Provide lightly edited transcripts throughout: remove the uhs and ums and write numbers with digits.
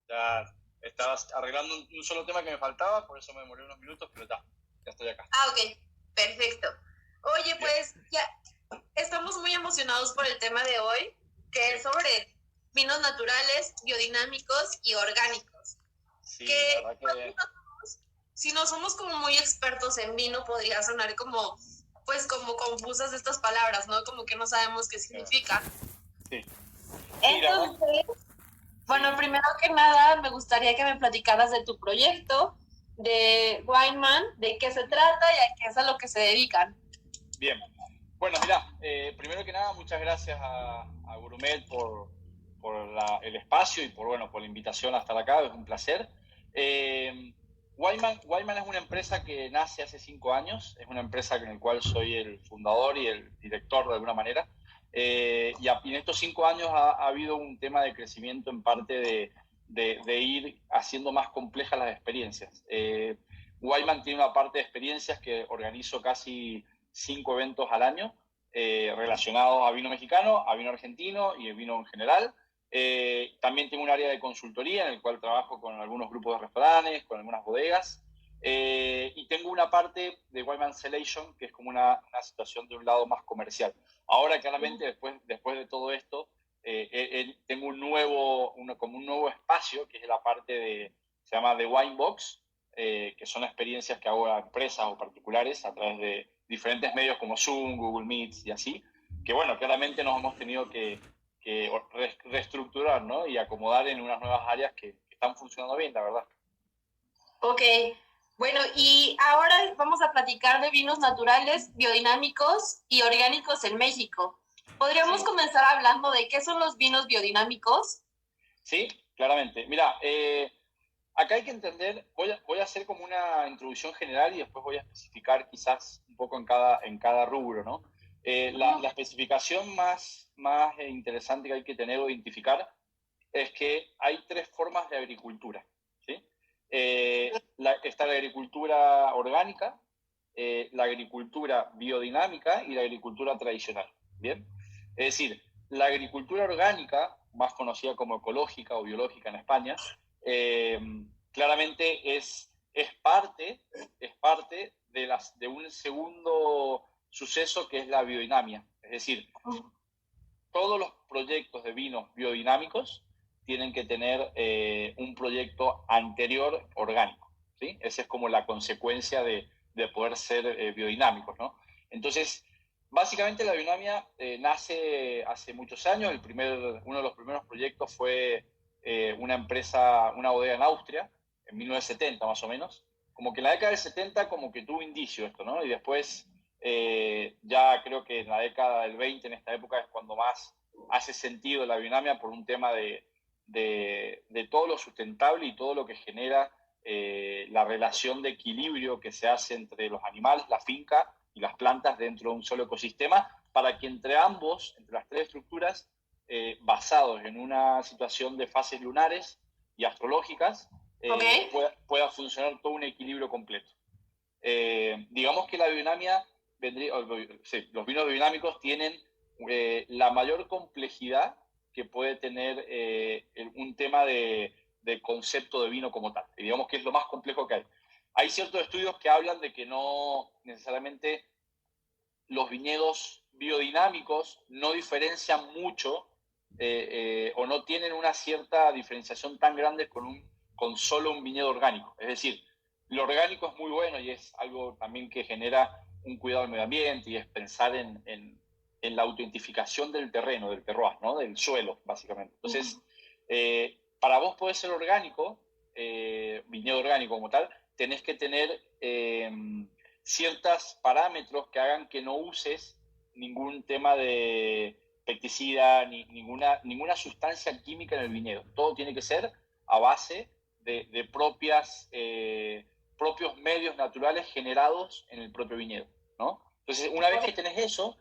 Ya estabas arreglando un solo tema que me faltaba, por eso me demoré unos minutos, pero ya estoy acá. Ah, ok, perfecto. Oye, Bien. pues ya estamos muy emocionados por el tema de hoy, que Sí, es sobre vinos naturales, biodinámicos y orgánicos. sí, la Que verdad que si no somos como muy expertos en vino, podría sonar como, pues como confusas estas palabras, ¿no? Como que no sabemos qué significa. sí. Sí, la verdad, Entonces, sí. bueno, primero que nada, me gustaría que me platicaras de tu proyecto, de Wineman, de qué se trata y a qué es a lo que se dedican. Bien. Bueno, mirá, primero que nada, muchas gracias a Gourmet por el espacio y por la invitación a estar acá, es un placer. Wyman es una empresa que nace hace 5 años, es una empresa en la cual soy el fundador y el director de alguna manera. Y en estos 5 años ha habido un tema de crecimiento en parte de ir haciendo más complejas las experiencias. Wyman tiene una parte de experiencias que organizo casi 5 eventos al año relacionados a vino mexicano, a vino argentino y el vino en general. También tengo un área de consultoría en el cual trabajo con algunos grupos de restaurantes, con algunas bodegas. Y tengo una parte de Wine Selection que es como una situación de un lado más comercial. Ahora, claramente, después de todo esto, tengo como un nuevo espacio que es la parte se llama The Wine Box, que son experiencias que hago a empresas o particulares a través de diferentes medios como Zoom, Google Meets y así, que bueno, claramente nos hemos tenido que reestructurar, ¿no? Y acomodar en unas nuevas áreas que están funcionando bien, la verdad. Ok, bueno, y ahora vamos a platicar de vinos naturales, biodinámicos y orgánicos en México. ¿Podríamos Sí, comenzar hablando de qué son los vinos biodinámicos? sí, claramente. Mira, acá hay que entender, voy a hacer como una introducción general y después voy a especificar quizás un poco en cada rubro, ¿no? La especificación más interesante que hay que tener o identificar es que hay tres formas de agricultura, ¿sí? Está la agricultura orgánica, la agricultura biodinámica y la agricultura tradicional, ¿bien? Es decir, la agricultura orgánica, más conocida como ecológica o biológica en España, eh, claramente es parte de un segundo suceso que es la biodinamia. Es decir, todos los proyectos de vinos biodinámicos tienen que tener un proyecto anterior orgánico, ¿sí? Esa es como la consecuencia de poder ser biodinámicos, ¿no? Entonces, básicamente la biodinamia nace hace muchos años. Uno de los primeros proyectos fue una bodega en Austria, en 1970 más o menos. Como que en la década del 70 como que tuvo indicio esto, ¿no? Y después ya creo que en la década del 20, en esta época, es cuando más hace sentido la biodinamia por un tema de todo lo sustentable y todo lo que genera la relación de equilibrio que se hace entre los animales, la finca y las plantas dentro de un solo ecosistema, para que entre las tres estructuras, basados en una situación de fases lunares y astrológicas, Ok. pueda funcionar todo un equilibrio completo. Digamos que la biodinamia sí, los vinos biodinámicos tienen la mayor complejidad que puede tener un tema de concepto de vino como tal. Y digamos que es lo más complejo que hay. Hay ciertos estudios que hablan de que no necesariamente los viñedos biodinámicos no diferencian mucho o no tienen una cierta diferenciación tan grande con solo un viñedo orgánico. Es decir, lo orgánico es muy bueno y es algo también que genera un cuidado del medio ambiente y es pensar en la autoidentificación del terreno, del terroir, ¿no? Del suelo, básicamente. Entonces, para vos poder ser orgánico, viñedo orgánico como tal, tenés que tener ciertos parámetros que hagan que no uses ningún tema de pesticida ni ninguna sustancia química en el viñedo. Todo tiene que ser a base de propios medios naturales generados en el propio viñedo, ¿no? Entonces, una vez que tenés eso,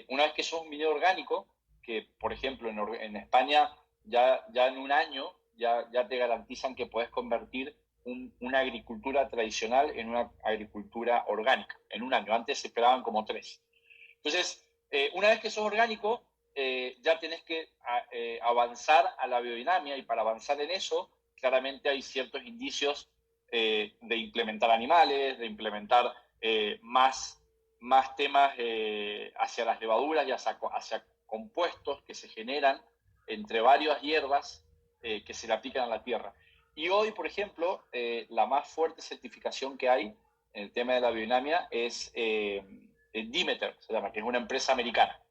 una vez que sos un viñedo orgánico, que por ejemplo en España ya en un año ya te garantizan que puedes convertir una agricultura tradicional en una agricultura orgánica en un año. Antes se esperaban como 3. Entonces, una vez que sos orgánico, ya tenés que avanzar a la biodinamia y para avanzar en eso claramente hay ciertos indicios de implementar animales, de implementar más temas hacia las levaduras y hacia compuestos que se generan entre varias hierbas que se le aplican a la tierra. Y hoy, por ejemplo, la más fuerte certificación que hay en el tema de la biodinamia es Demeter, se llama, que es una empresa americana,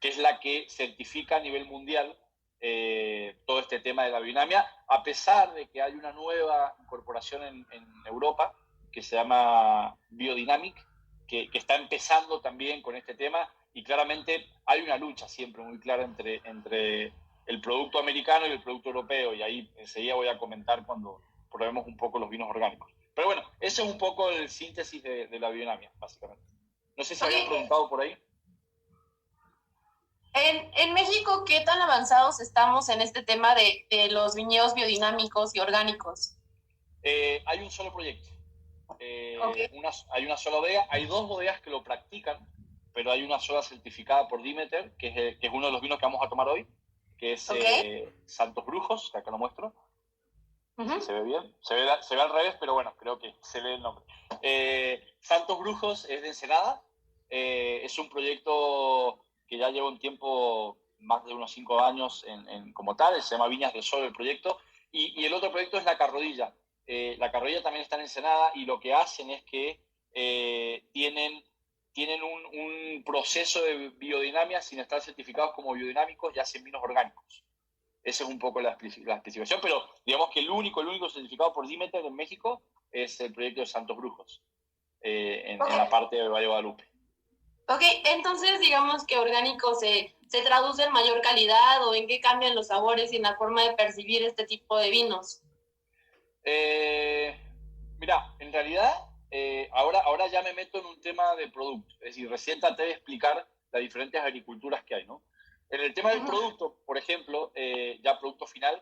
que es la que certifica a nivel mundial todo este tema de la biodinamia, a pesar de que hay una nueva incorporación en Europa que se llama Biodynamic, que está empezando también con este tema, y claramente hay una lucha siempre muy clara entre el producto americano y el producto europeo, y ahí enseguida voy a comentar cuando probemos un poco los vinos orgánicos. Pero bueno, ese es un poco el síntesis de la biodinamia, básicamente. No sé si habían preguntado por ahí. En México, ¿qué tan avanzados estamos en este tema de los viñedos biodinámicos y orgánicos? Hay un solo proyecto. Okay. Hay una sola bodega. Hay 2 bodegas que lo practican, pero hay una sola certificada por Demeter, que es uno de los vinos que vamos a tomar hoy, que es Santos Brujos, que acá lo muestro. Uh-huh. ¿Se ve bien? Se ve al revés, pero bueno, creo que se ve el nombre. Santos Brujos es de Ensenada. Es un proyecto que ya lleva un tiempo, más de unos 5 años como tal. Se llama Viñas del Sol el proyecto. Y el otro proyecto es La Carrodilla. La Carrodilla también está en Ensenada, y lo que hacen es que tienen un proceso de biodinamia sin estar certificados como biodinámicos, y hacen vinos orgánicos. Esa es un poco la especificación, pero digamos que el único certificado por Demeter en México es el proyecto de Santos Brujos, en la parte de Valle de Guadalupe. Ok, entonces digamos que orgánico se traduce en mayor calidad, o en qué cambian los sabores y en la forma de percibir este tipo de vinos. Mira, en realidad ahora ya me meto en un tema de producto, es decir, recién traté de explicar las diferentes agriculturas que hay, ¿no? En el tema del producto, por ejemplo, ya producto final,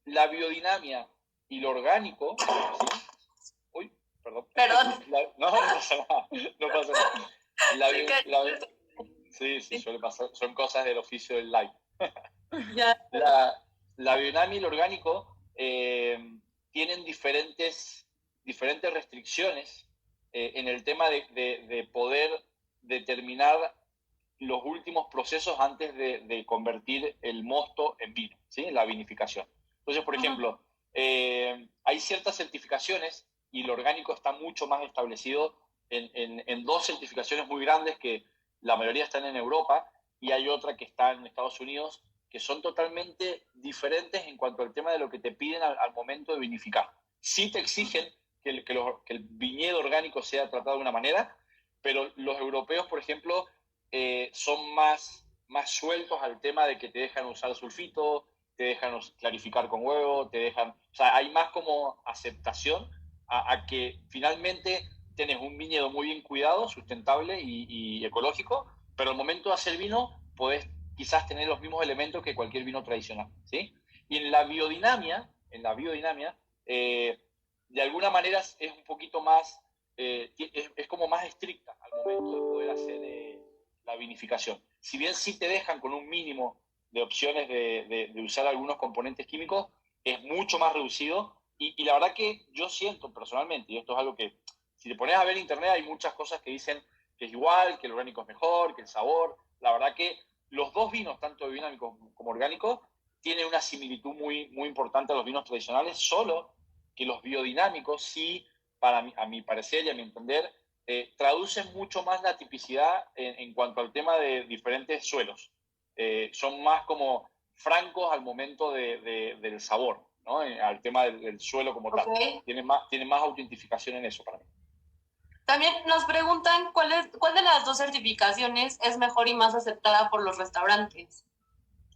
la biodinamia y lo orgánico, ¿sí? Uy, perdón. No pasa nada, no pasa nada. Sí, suele pasar, son cosas del oficio del live. Ya. La biodinamia y lo orgánico tienen diferentes restricciones en el tema de poder determinar los últimos procesos antes de convertir el mosto en vino, ¿sí? La vinificación. Entonces, por ejemplo, hay ciertas certificaciones, y lo orgánico está mucho más establecido en 2 certificaciones muy grandes, que la mayoría están en Europa, y hay otra que está en Estados Unidos, que son totalmente diferentes en cuanto al tema de lo que te piden al momento de vinificar. Sí te exigen que el viñedo orgánico sea tratado de una manera, pero los europeos, por ejemplo, son más sueltos al tema de que te dejan usar sulfito, te dejan clarificar con huevo, o sea, hay más como aceptación a que finalmente tienes un viñedo muy bien cuidado, sustentable y ecológico, pero al momento de hacer vino podés quizás tener los mismos elementos que cualquier vino tradicional, ¿sí? Y en la biodinamia, de alguna manera es un poquito más, es como más estricta al momento de poder hacer la vinificación. Si bien sí te dejan con un mínimo de opciones de usar algunos componentes químicos, es mucho más reducido, y la verdad que yo siento personalmente, y esto es algo que, si te pones a ver en internet, hay muchas cosas que dicen que es igual, que el orgánico es mejor, que el sabor. La verdad que los 2 vinos, tanto biodinámicos como orgánicos, tienen una similitud muy, muy importante a los vinos tradicionales, solo que los biodinámicos sí, a mi parecer y a mi entender, traducen mucho más la tipicidad en cuanto al tema de diferentes suelos. Son más como francos al momento del sabor, ¿no? Al tema del suelo como tal. Tienen más autentificación en eso para mí. También nos preguntan cuál de las 2 certificaciones es mejor y más aceptada por los restaurantes.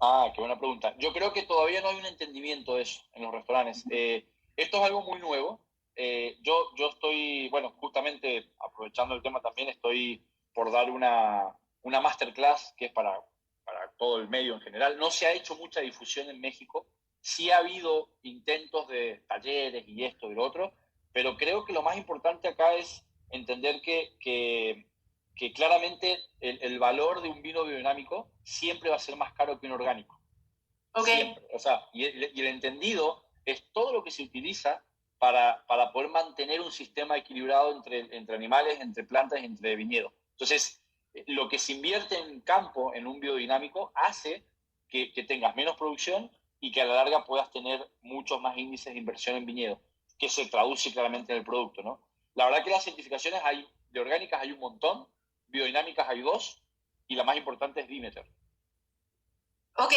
Ah, qué buena pregunta. Yo creo que todavía no hay un entendimiento de eso en los restaurantes. Esto es algo muy nuevo. Yo estoy, bueno, justamente aprovechando el tema también, estoy por dar una masterclass que es para todo el medio en general. No se ha hecho mucha difusión en México. Sí ha habido intentos de talleres y esto y lo otro, pero creo que lo más importante acá es entender que claramente el valor de un vino biodinámico siempre va a ser más caro que un orgánico. Ok. Siempre. O sea, y el entendido es todo lo que se utiliza para poder mantener un sistema equilibrado entre animales, entre plantas y entre viñedos. Entonces, lo que se invierte en campo, en un biodinámico, hace que tengas menos producción y que a la larga puedas tener muchos más índices de inversión en viñedo, que se traduce claramente en el producto, ¿no? La verdad que las certificaciones de orgánicas hay un montón, biodinámicas hay 2, y la más importante es Demeter. Ok,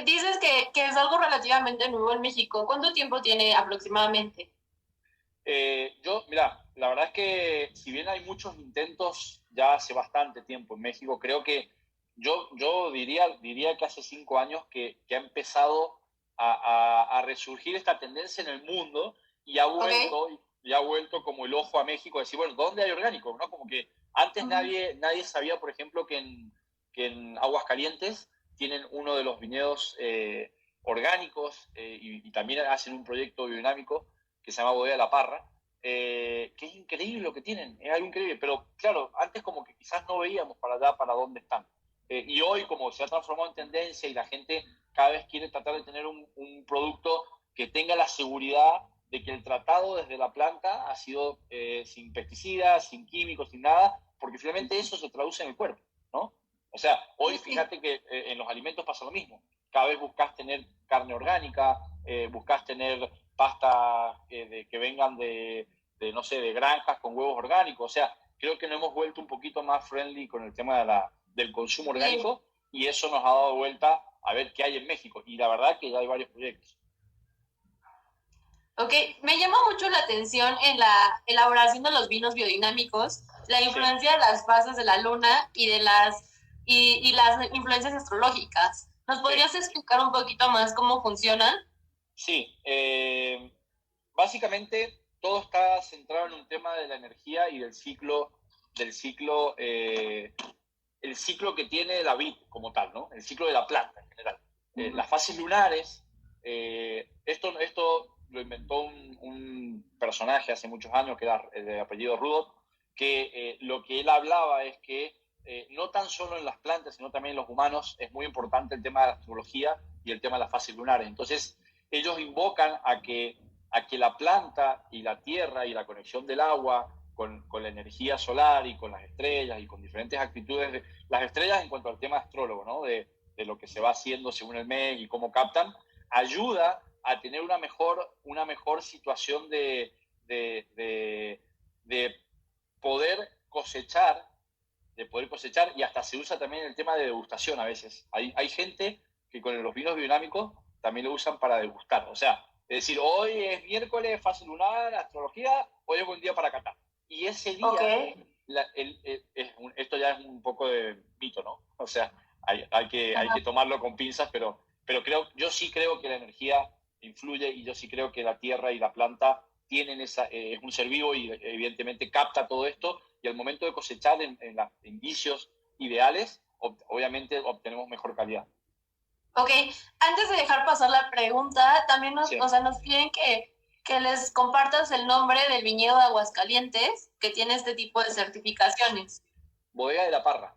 dices que es algo relativamente nuevo en México. ¿Cuánto tiempo tiene aproximadamente? Mira, la verdad es que si bien hay muchos intentos ya hace bastante tiempo en México, creo que yo diría que hace 5 años que ha empezado a resurgir esta tendencia en el mundo y Ok. ha vuelto como el ojo a México, decir, bueno, ¿dónde hay orgánicos? ¿No? Como que antes nadie sabía, por ejemplo, que en Aguascalientes tienen uno de los viñedos orgánicos y también hacen un proyecto biodinámico que se llama Bodega La Parra, que es increíble lo que tienen, es algo increíble, pero claro, antes como que quizás no veíamos para allá, para dónde están. Y hoy como se ha transformado en tendencia y la gente cada vez quiere tratar de tener un producto que tenga la seguridad de que el tratado desde la planta ha sido sin pesticidas, sin químicos, sin nada, porque finalmente eso se traduce en el cuerpo, ¿no? O sea, hoy fíjate que en los alimentos pasa lo mismo. Cada vez buscas tener carne orgánica, buscas tener pastas que vengan no sé, de granjas con huevos orgánicos. O sea, creo que nos hemos vuelto un poquito más friendly con el tema del consumo Sí. orgánico y eso nos ha dado vuelta a ver qué hay en México. Y la verdad que ya hay varios proyectos. Ok, me llama mucho la atención en la elaboración de los vinos biodinámicos, la Sí, influencia de las fases de la luna y las influencias astrológicas. ¿Nos sí. podrías explicar un poquito más cómo funcionan? Sí, básicamente todo está centrado en un tema de la energía y del ciclo, el ciclo que tiene la vid como tal, ¿no? El ciclo de la planta en general. Las fases lunares, esto lo inventó un personaje hace muchos años que era de apellido Rudolf, que lo que él hablaba es que no tan solo en las plantas, sino también en los humanos es muy importante el tema de la astrología y el tema de las fases lunares. Entonces, ellos invocan a que la planta y la tierra y la conexión del agua con la energía solar y con las estrellas y con diferentes actitudes, las estrellas en cuanto al tema astrólogo, ¿no? De lo que se va haciendo según el mes y cómo captan, ayuda a tener una mejor situación de poder cosechar, y hasta se usa también el tema de degustación a veces. Hay gente que con los vinos biodinámicos también lo usan para degustar. O sea, es decir, hoy es miércoles, fase lunar, astrología, hoy es buen día para catar. Y ese Ok, día, esto ya es un poco de mito, ¿no? O sea, hay que tomarlo con pinzas, pero yo sí creo que la energía influye y yo sí creo que la tierra y la planta tienen es un ser vivo y evidentemente capta todo esto y al momento de cosechar en los indicios ideales, obviamente obtenemos mejor calidad. ok. Antes de dejar pasar la pregunta, también Sí, o sea, nos piden que les compartas el nombre del viñedo de Aguascalientes que tiene este tipo de certificaciones. Bodega de la Parra.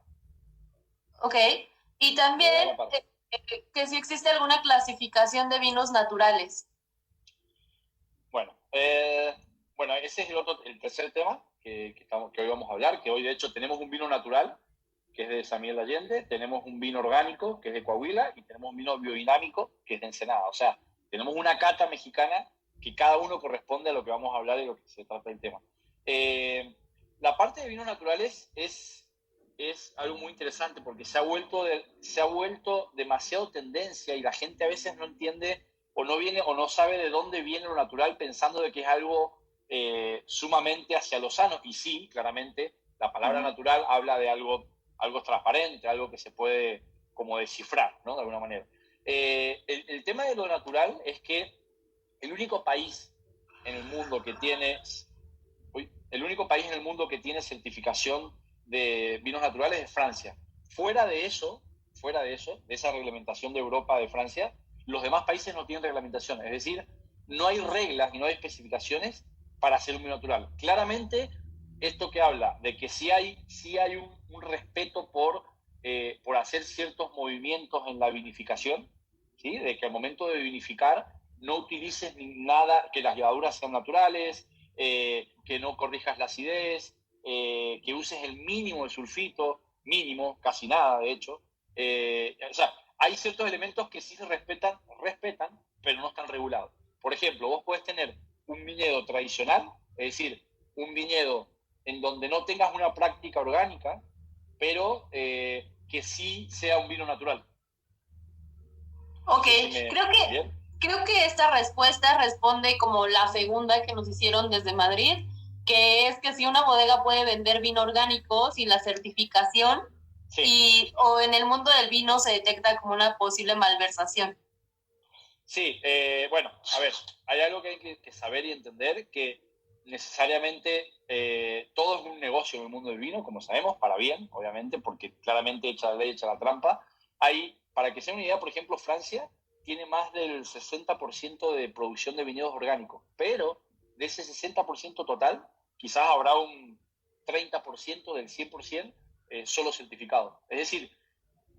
Ok. Y Bodega de también la Parra. que si existe alguna clasificación de vinos naturales. Bueno, ese es el tercer tema que hoy vamos a hablar, que hoy de hecho tenemos un vino natural, que es de San Miguel de Allende, tenemos un vino orgánico, que es de Coahuila, y tenemos un vino biodinámico, que es de Ensenada. O sea, tenemos una cata mexicana que cada uno corresponde a lo que vamos a hablar y lo que se trata del tema. La parte de vinos naturales es algo muy interesante porque se ha vuelto demasiado tendencia y la gente a veces no entiende o no viene o no sabe de dónde viene lo natural pensando de que es algo sumamente hacia lo sano. Y sí, claramente, la palabra natural habla de algo transparente, algo que se puede como descifrar, ¿no? De alguna manera. El tema de lo natural es que el único país en el mundo que tiene, el único país en el mundo que tiene certificación de vinos naturales es Francia. De esa reglamentación de Europa, de Francia, los demás países no tienen reglamentación. Es decir, no hay reglas y no hay especificaciones para hacer un vino natural. Claramente, esto que habla de que sí hay un respeto por hacer ciertos movimientos en la vinificación, ¿sí? De que al momento de vinificar no utilices nada, que las levaduras sean naturales, que no corrijas la acidez, que uses el mínimo de sulfito, mínimo, casi nada de hecho. O sea, hay ciertos elementos que sí se respetan, pero no están regulados. Por ejemplo, vos podés tener un viñedo tradicional, es decir, un viñedo en donde no tengas una práctica orgánica, pero que sí sea un vino natural. No Ok, sé si me... ¿Bien? creo que esta respuesta responde como la segunda que nos hicieron desde Madrid, que es que si una bodega puede vender vino orgánico sin la certificación Sí. o en el mundo del vino se detecta como una posible malversación. Sí, bueno, a ver, hay algo que hay que saber y entender, que necesariamente todo es un negocio en el mundo del vino, como sabemos, para bien, obviamente, porque claramente echa la ley, echa la trampa. Hay, para que se den una idea, por ejemplo, Francia tiene más del 60% de producción de viñedos orgánicos, pero de ese 60% total, quizás habrá un 30% del 100% solo certificado. Es decir,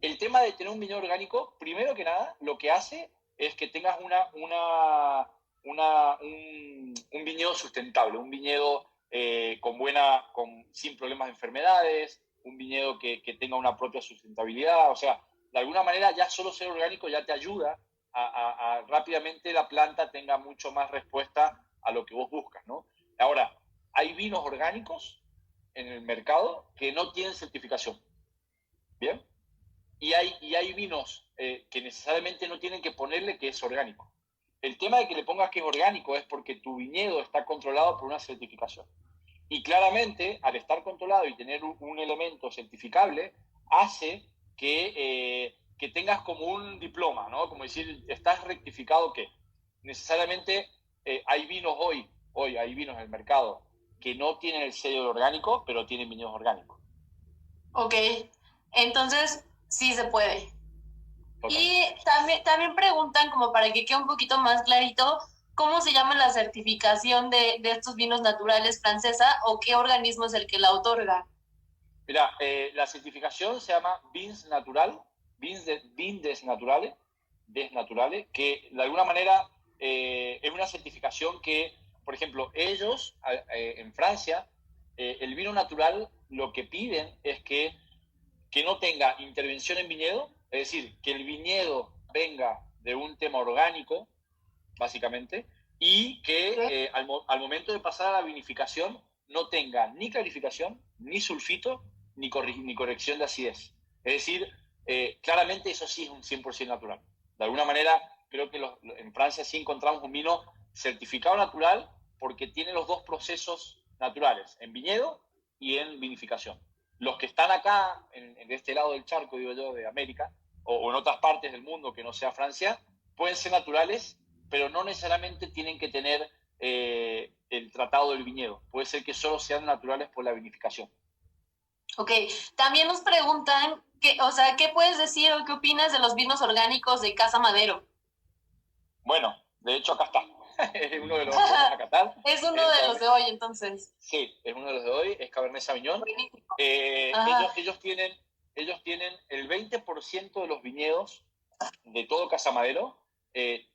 el tema de tener un viñedo orgánico, primero que nada, lo que hace es que tengas un viñedo sustentable, un viñedo sin problemas de enfermedades, un viñedo que tenga una propia sustentabilidad. O sea, de alguna manera ya solo ser orgánico ya te ayuda a rápidamente la planta tenga mucho más respuesta a lo que vos buscas, ¿no? Ahora, hay vinos orgánicos en el mercado que no tienen certificación. ¿Bien? Y hay vinos que necesariamente no tienen que ponerle que es orgánico. El tema de que le pongas que es orgánico es porque tu viñedo está controlado por una certificación. Y claramente, al estar controlado y tener un elemento certificable, hace que tengas como un diploma, ¿no? Como decir, estás rectificado que necesariamente hay vinos hoy hay vinos en el mercado que no tienen el sello de orgánico, pero tienen viñedos orgánicos. Ok, entonces sí se puede. Totalmente. Y también preguntan, como para que quede un poquito más clarito, ¿cómo se llama la certificación de estos vinos naturales francesa o qué organismo es el que la otorga? Mira, la certificación se llama Vins Natural, Vindes Naturales, que de alguna manera es una certificación que, por ejemplo, ellos en Francia, el vino natural lo que piden es que no tenga intervención en viñedo, es decir, que el viñedo venga de un tema orgánico, básicamente, y que al momento de pasar a la vinificación no tenga ni clarificación, ni sulfito, ni corrección de acidez. Es decir, claramente eso sí es un 100% natural. De alguna manera, creo que en Francia sí encontramos un vino certificado natural porque tiene los dos procesos naturales, en viñedo y en vinificación. Los que están acá, en este lado del charco, digo yo, de América, o en otras partes del mundo que no sea Francia, pueden ser naturales, pero no necesariamente tienen que tener el tratado del viñedo. Puede ser que solo sean naturales por la vinificación. Ok, también nos preguntan, o sea, ¿qué puedes decir o qué opinas de los vinos orgánicos de Casa Madero? Bueno, de hecho acá está. Es uno de los que vamos a catar. Es uno de los de hoy, entonces. Sí, es uno de los de hoy, es Cabernet Sauvignon. Buenísimo. Ellos tienen el 20% de los viñedos de todo Casa Madero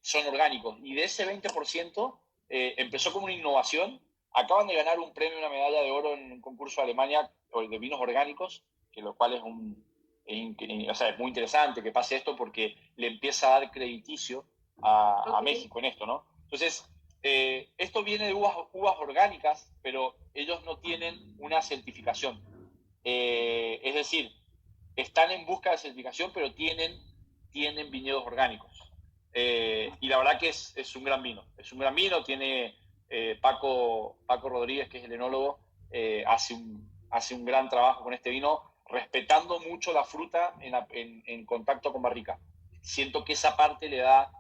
son orgánicos. Y de ese 20% empezó como una innovación. Acaban de ganar un premio, una medalla de oro en un concurso de Alemania de vinos orgánicos, que lo cual es muy interesante que pase esto porque le empieza a dar crediticio a México en esto, ¿no? Entonces, esto viene de uvas orgánicas, pero ellos no tienen una certificación. Es decir, están en busca de certificación, pero tienen viñedos orgánicos. Y la verdad que es un gran vino. Es un gran vino, tiene Paco Rodríguez, que es el enólogo, hace un gran trabajo con este vino, respetando mucho la fruta en contacto con barrica. Siento que esa parte le da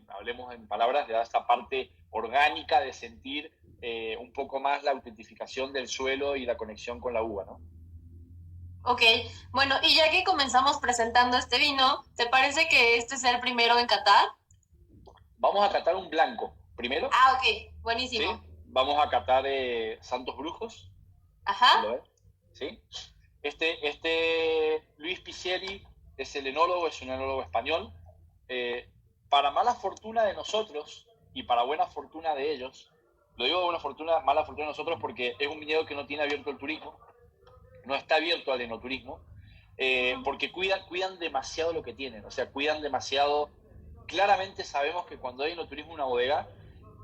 hablemos en palabras, le da esta parte orgánica de sentir un poco más la autentificación del suelo y la conexión con la uva, ¿no? Ok, bueno, y ya que comenzamos presentando este vino, ¿te parece que este sea el primero en catar? Vamos a catar un blanco primero. Ah, ok, buenísimo. ¿Sí? Vamos a catar Santos Brujos. Ajá. ¿Sí? Este Luis Picieri es un enólogo español. para mala fortuna de nosotros y para buena fortuna de ellos, lo digo de buena fortuna, mala fortuna de nosotros porque es un viñedo que no tiene abierto el turismo, no está abierto al enoturismo, porque cuidan demasiado lo que tienen, o sea, cuidan demasiado. Claramente sabemos que cuando hay enoturismo en una bodega,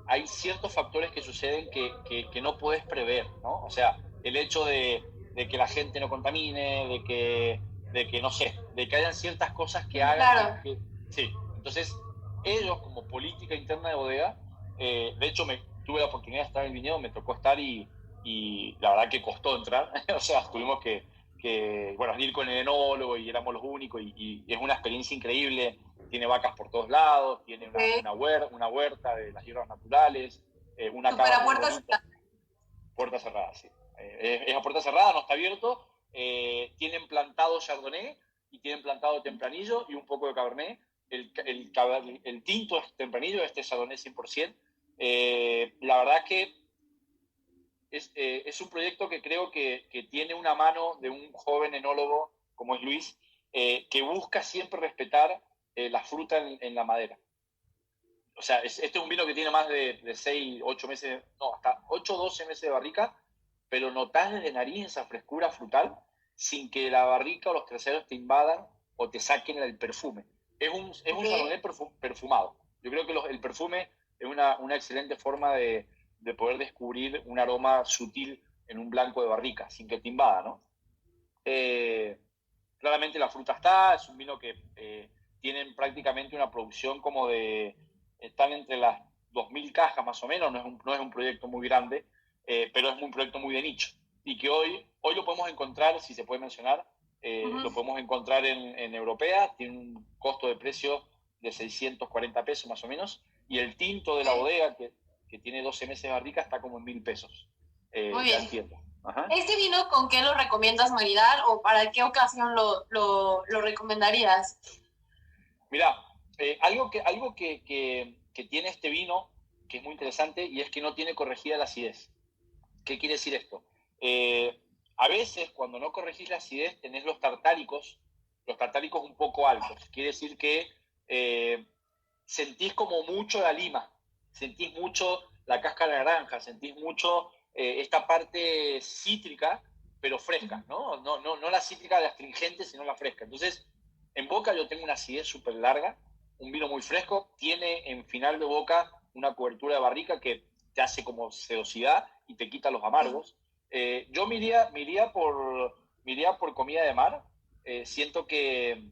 hay ciertos factores que suceden que no puedes prever, ¿no? O sea, el hecho de que la gente no contamine, de que, no sé, de que hayan ciertas cosas que hagan Claro. sí. Entonces, ellos como política interna de bodega, de hecho tuve la oportunidad de estar en el viñedo, me tocó estar y la verdad que costó entrar, o sea, tuvimos bueno, ir con el enólogo y éramos los únicos y es una experiencia increíble. Tiene vacas por todos lados, tiene una huerta de las hierbas naturales, una Súper cava a muy puertas. bonita. Puerta cerrada, sí. Es a puerta cerrada, no está abierto. Tienen plantado Chardonnay y tienen plantado Tempranillo y un poco de Cabernet. El tinto es Tempranillo, este es Chardonnay 100%. La verdad que es un proyecto que creo que tiene una mano de un joven enólogo como es Luis, que busca siempre respetar la fruta en la madera. O sea, este es un vino que tiene más de 6, 8 meses, no, hasta 8 o 12 meses de barrica, pero notás desde nariz esa frescura frutal sin que la barrica o los terceros te invadan o te saquen el perfume. Es un Chardonnay perfumado. Yo creo que el perfume es una excelente forma de poder descubrir un aroma sutil en un blanco de barrica, sin que te invada, ¿no? Claramente la fruta es un vino que tienen prácticamente una producción como están entre las 2.000 cajas más o menos, no es un proyecto muy grande, pero es un proyecto muy de nicho. Y que hoy lo podemos encontrar, si se puede mencionar, lo podemos encontrar en Europea, tiene un costo de precio de 640 pesos más o menos, y el tinto de la bodega, que tiene 12 meses de barrica, está como en 1.000 pesos. Muy ya bien. entiendo. Ajá. ¿Este vino con qué lo recomiendas maridar o para qué ocasión lo recomendarías? Mira, algo que tiene este vino, que es muy interesante, y es que no tiene corregida la acidez. ¿Qué quiere decir esto? A veces, cuando no corregís la acidez, tenés los tartáricos un poco altos. Quiere decir que sentís como mucho la lima, sentís mucho la cáscara de naranja, sentís mucho esta parte cítrica, pero fresca, ¿no? No la cítrica de astringente, sino la fresca. Entonces, en boca yo tengo una acidez súper larga, un vino muy fresco, tiene en final de boca una cobertura de barrica que te hace como sedosidad y te quita los amargos. Yo me iría por comida de mar. Siento que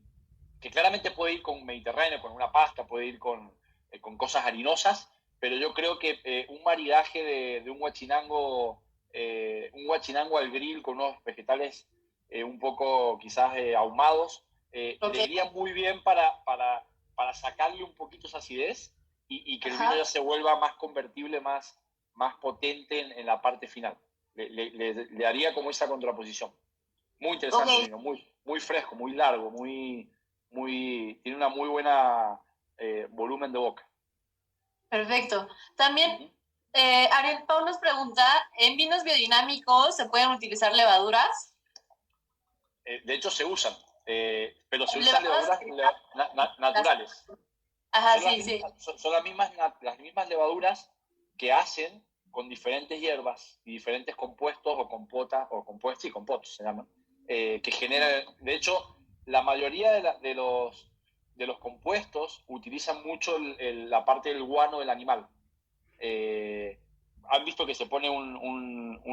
claramente puede ir con Mediterráneo, con una pasta, puede ir con cosas harinosas, pero yo creo que un maridaje de un guachinango al grill con unos vegetales un poco quizás ahumados, le iría muy bien para sacarle un poquito esa acidez y que el vino ya se vuelva más convertible, más potente en la parte final. Le haría como esa contraposición. Muy interesante el vino, muy fresco, muy largo, tiene una muy buena volumen de boca. Perfecto. También, Ariel Pau nos pregunta, ¿en vinos biodinámicos se pueden utilizar levaduras? De hecho, se usan, pero se usan levaduras naturales. Ajá, son sí. Son las mismas levaduras que hacen con diferentes hierbas y diferentes compuestos o compuestos y compotos se llaman, que generan, de hecho, la mayoría de los compuestos utilizan mucho la parte del guano del animal. Han visto que se pone un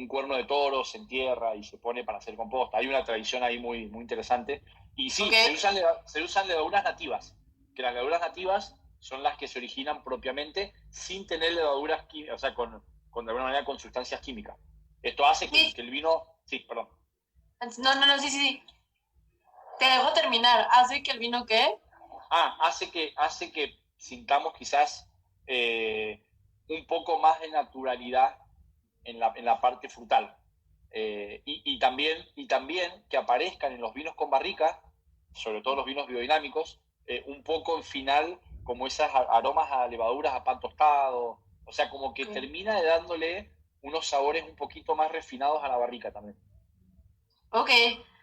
cuerno de toro, se entierra y se pone para hacer composta. Hay una tradición ahí muy, muy interesante. Y sí, se usan levaduras nativas, que las levaduras nativas son las que se originan propiamente sin tener levaduras, o sea, con de alguna manera con sustancias químicas. Esto hace que el vino... Sí, perdón. No, sí. Te dejo terminar. ¿Hace que el vino qué? Hace que sintamos quizás un poco más de naturalidad en la parte frutal. Y también que aparezcan en los vinos con barrica, sobre todo los vinos biodinámicos, un poco en final como esas aromas a levaduras, a pan tostado, o sea, como que termina de dándole unos sabores un poquito más refinados a la barrica también. Ok,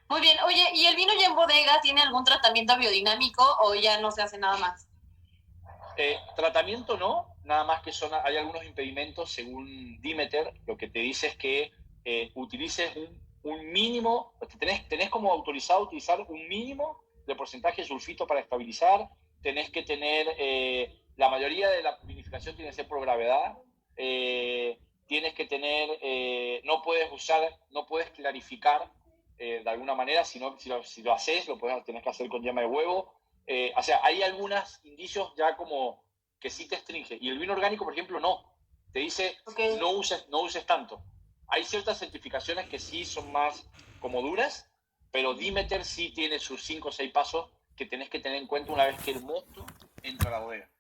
Muy bien. Oye, ¿y el vino ya en bodega tiene algún tratamiento biodinámico o ya no se hace nada más? Tratamiento no, nada más que hay algunos impedimentos según Demeter. Lo que te dice es que utilices un mínimo, tenés como autorizado utilizar un mínimo de porcentaje de sulfito para estabilizar. Tenés que tener, la mayoría de la vinificación tiene que ser por gravedad. Tienes que tener, no puedes clarificar de alguna manera, sino si lo haces, tenés que hacer con yema de huevo. O sea, hay algunos indicios ya como que sí te restringe. Y el vino orgánico, por ejemplo, no. Te dice, Okay. no uses tanto. Hay ciertas certificaciones que sí son más como duras, pero Demeter sí tiene sus 5 o 6 pasos que tenés que tener en cuenta una vez que el mosto entra a la bodega.